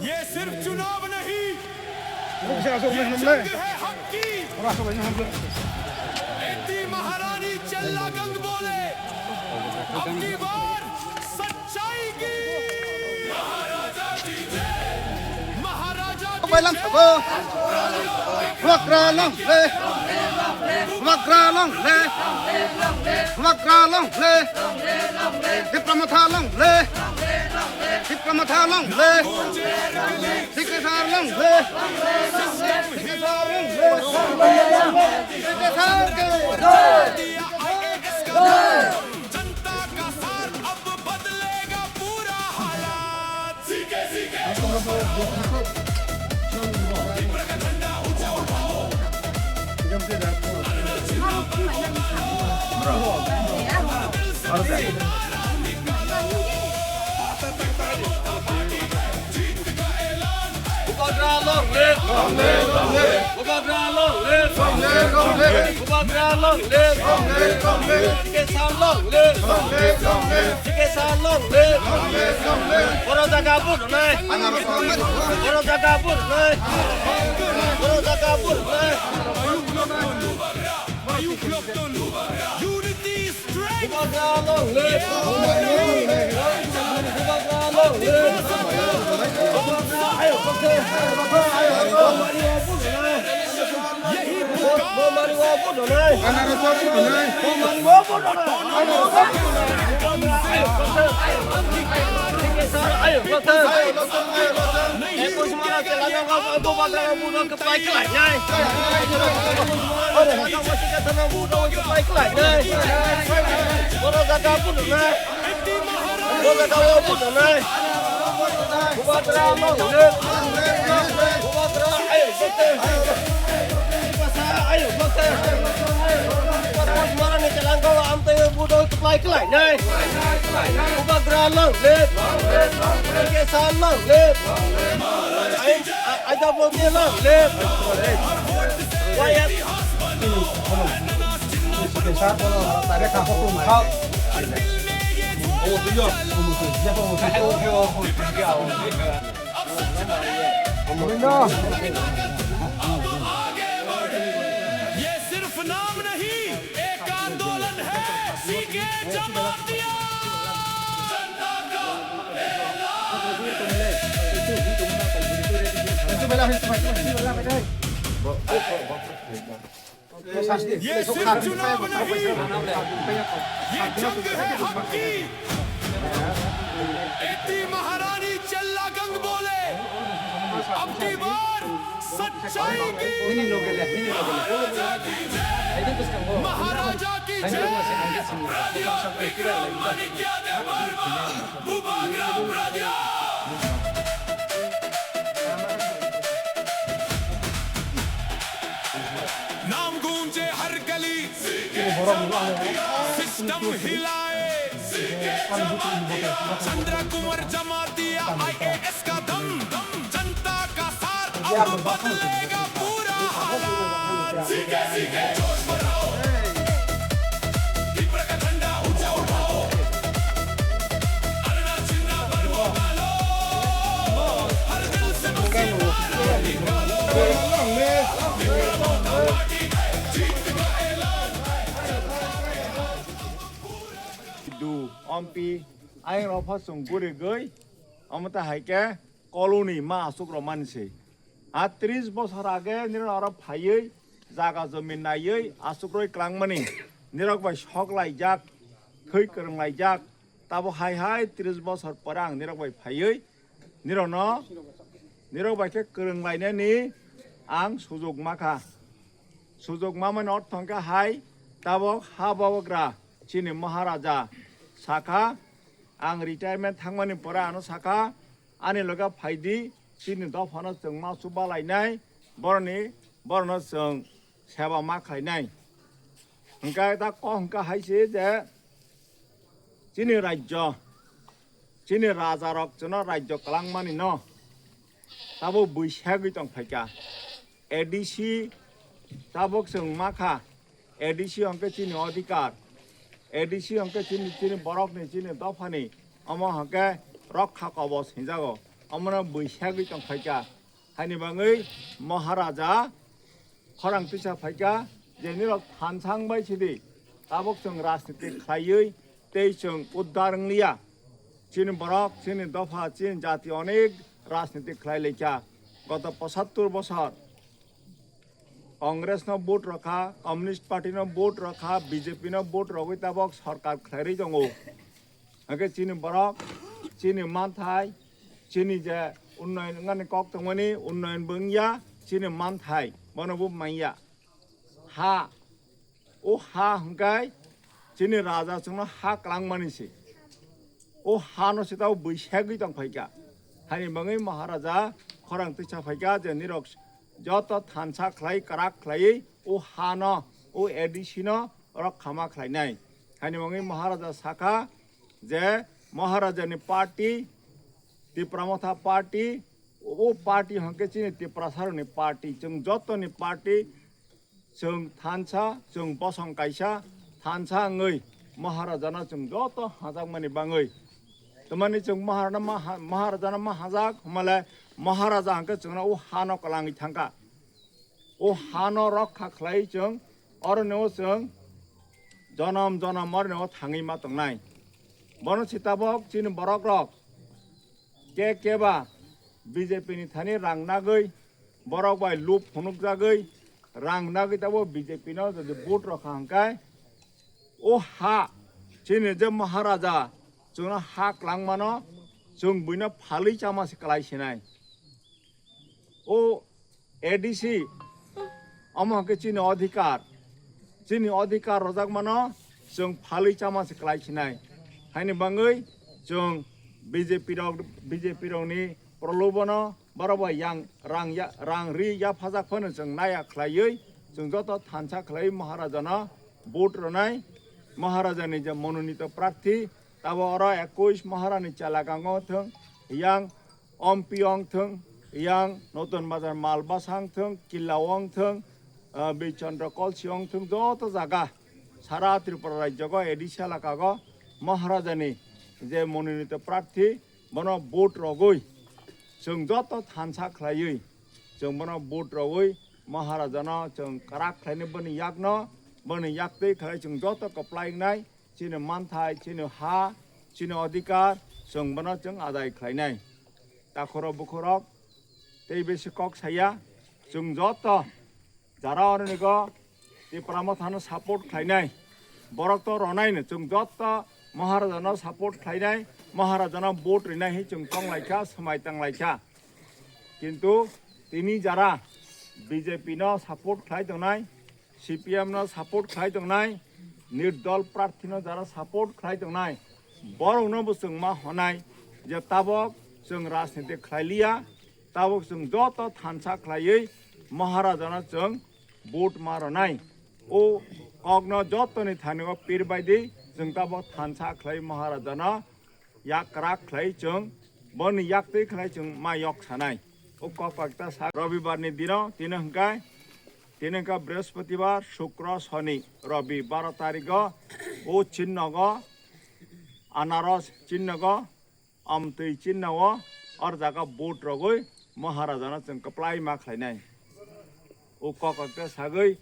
ये सिर्फ चुनाव नहीं, जंग है हक की। एती महारानी चल्ला गंग बोले, अब की बार सच्चाई की। महाराजा की जय, महाराजा की Quay lắm cô mặc ra lông lê mặc ra lông lê mặc ra lông lê tiếp ra mà tha lông lê tiếp ra mà tha lông lê tiếp ra tha lông lê tiếp ra tha lông lê tiếp ra tha के जनता का साथ अब बदलेगा पूरा हालात। सीखे सीखे Unity is strength. ये सिर्फ नाम नहीं, एक आंदोलन है। सीखे जमातियां जनता का ये सिर्फ चुनाव नहीं, ये जंग है हक की। एती महारानी चल्ला गंग बोले, अब की बार सच्चाई की। महाराजा की जय। नाम गूंजे हर गली, सिस्टम हिलाए। चंद्र कुंवर जमातिया IAS का दम, जनता का साथ अब बदलेगा पूरा हालात। सीखे सीखे जोश बढ़ाओ, दीपक का झंडा ऊंचा उठाओ, अरना चिन्ना पर वो डालो, हर दिल सेดูอมปีไอ้เราพอส่งกูเรื่อยเอามาแต่หายแกกอลูนี่มาสุกเรามันสิ30 বছর আগে নিরা ভাইयै জাগা জমিন নাयै আসুকরই ক্লাং মানি নিরক ভাই সকলাই যাক থৈ করংলাই যাক তাবো হাই হাই 30 বছর পরে আং নিরক ভাই ভাইयै নিরন নিরক ভাইকে করংলাইনে নি আং সুযোগ মাখা সুযোগ মামন অর্থংকা হাই তাবো হাবাবগ্রা চিনি মহারাজা শাখা आं रिटायरमेंट थांमानि परा आनो साखा आनि लगा फायदि चिनि दफानो जों मा सुबालायनाय बरनो जों सेवा मा खायनाय हंका दा क हंका हायसे जे चिनि राज्य चिनि राजा रक जन राज्य कलांगमानि न ताबो बैसागै दं फायका एडिसी ताबक जों माखा एडिसी हंके चिनि अधिकार एडिसी हंके चिनि बरकनि चिनि दफानि अम हंके रक्षा कवच हिंजागो amana बैसागै tong phaika haini bangai maharaja khorang tisa phaika jeni rok thansang bai sidi tabok jong rajniti khlaioi tei jong uddaranglia chini borok chini dofa chini jati onek rajniti khlai leika গত ৭৫ বছর Congress no vote রাখা communist party no vote রাখা BJP no vote রগৈ তাবক সরকার খাইরি দङ আগে চিনি বরক চিনি মানথাই চিনি যে উন্নয়ন গানে কক দङনি উন্নয়ন বংয়া চিনি মানথাই বনবু মাইয়া হা ও হা হংকাই চিনি রাজা जोंनो हा क्लांगमानिसि ও हा no सिताव बैसागै दं फाइका हानि बङै महाराजा खरां तैसा फाइका जे निरक যত থানসা খ্লাই কারাক খ্লাই ও হান ও এডিসিন রক খামা খ্লাইনাই হানি মঙ্গি মহারাজা শাখা যে মহারাজানি পার্টি তিপ্রামথা পার্টি ও পার্টি হংকে চিনি তিপ্রাসারনি পার্টি जों যতনি পার্টি जों থানসা जों বসং কাইসা থানসা ngै মহারাজানা जों যত হাজাক মানি বাङै तमानि जों महाराजाना मा हाजाक हमाले महाराजा हंके जोंना उ हानो कलाङि थांका उ हानो रक्षा ख्लाइ जों अरनो जों जनम जनम मरनो थाङै मा तंनाय बनो सिताबक चिन बरक रक के केबा बीजेपी नि थानि रां नागै बरक बाय लुप फनुक जागै रां नागै ताबो बीजेपी न जदि भोट रखा हंकाय उ हा चिन जे महाराजा जोंना हा क्लांगमानो जों बुइना फालै चामासि क्लाइसिनाय ओ एडीसी अमहके चिनि अधिकार रजाक मानो जों फालै चामासि क्लाइसिनाय हायनि बाङै जों बीजेपी रौनि प्रलोभन बराबर yang रां रि या फाजाक फोनो जों नाया ख्लायै जों जत थानसा ख्लायै महाराजाना भोट रनाय महाराजानि जे मनोनीत प्रार्थी ताबो अरा 21 महारानी चालागांगो थों yang अम्पियं थों yang नतन बाजार मालबासां थों किल्लावं थों बिचन्द्र कलसियं थों जत जागा सारा त्रिपुरा राज्यको एडिसि एलाकाको महाराजानि जे मनोनीत प्रार्थी बनो भोट रगै जों जत थानसा ख्लायै जों बनो भोट रगै महाराजाना जों काराक ख्लायनो बनि यागनो बनि यागदै ख्लाय जों जत कप्लायनाय चिनो मानथाय चिनो हा चिनो अधिकार जों बनो जों आदाय ख्लायनाय दाखर बुखरक तै बेसे कक साया जों जत जारा अरनिगो तिप्रामथानो सापर्ट ख्लायनाय बरक तो रनायनो जों जत महाराजानो सापर्ट ख्लायनाय महाराजानो भोट रिनाय जों तंलायखा समायतांलायखा किन्तु तिनि जारा बीजेपी नो सापर्ट ख्लायदोंनाय सीपीएम नो सापर्ट ख्लायदोंनाय निर्दल प्रार्थी नो जारा सापर्ट ख्लायदोंनाय बरौनो जों मा हनाय जे ताबक जों राजनीति ख्लायलिया ताबक जों जत थानसा ख्लायै महाराजानो जों भोट मारनाय ओ कग्न जतनि थानिगो पीर बायदि जों ताबक थानसा ख्लाय महाराजानो याक राक ख्लाय जों बन याकतै ख्लाय जों मा यक सानाय ओ ककता सा रविवारनि दिनाव तिनका बृहस्पतिवार शुक्र शनि रवि 12 तारिख ओ चिन्हग अनारस चिन्हग अमतै चिन्हव और जागा भोट रगै महाराजाना जों कप्लाय मा ख्लायनाय ओ ककता सागै